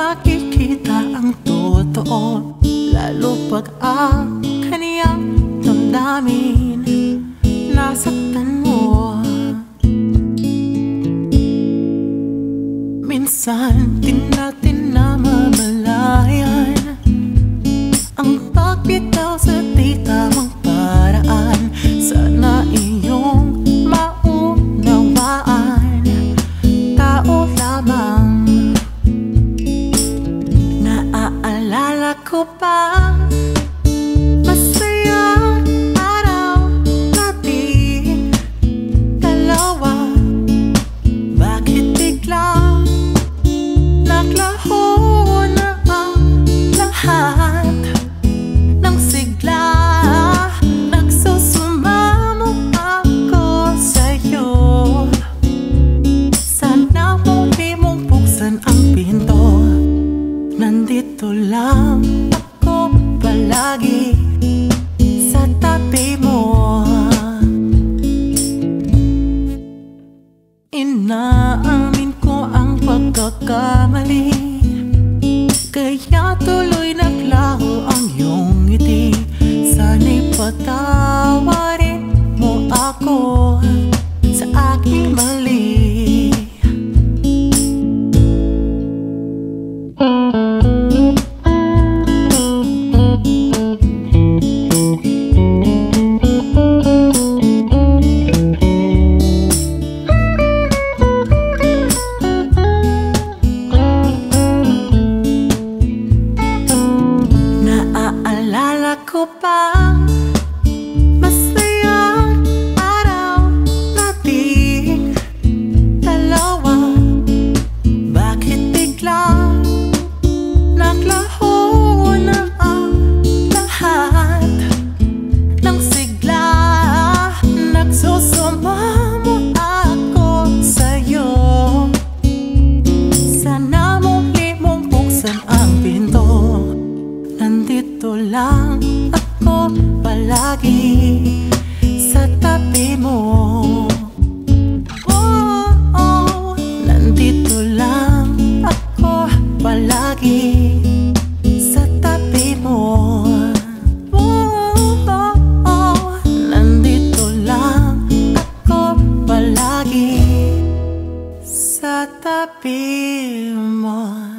makikita ang totoo, lalo pag ang kaniyang damdamin nasaktan mo. Minsan di natin namamalayan ang pagbitaw sa di tamang paraan. Sana iyong maunawaan, tao lamang. Naaalala ko pa masayang araw nating dalawa. Bakit biglang naglaho na ang lahat ng sigla? Nagsusumamo ako sa'yo. Sana muli mong buksan ang pinto. Nandito lang ako palagi sa tabi mo. Inaamin ko ang pagkakamali, kaya tuloy naglaho ang iyong ngiti. Sana'y patawarin mo ako sa aking mali. Naaalala ko pa masayang araw nating dalawa. Bakit biglang naglaho na ang lahat ng sigla? Nagsusumamo ako sa'yo. Sana muli mong buksan ang pinto. Nandito lang ako palagi sa tabi mo. Oh, oh. Nandito lang ako palagi sa tabi mo. Oh, oh, oh. Nandito lang ako palagi sa tabi mo.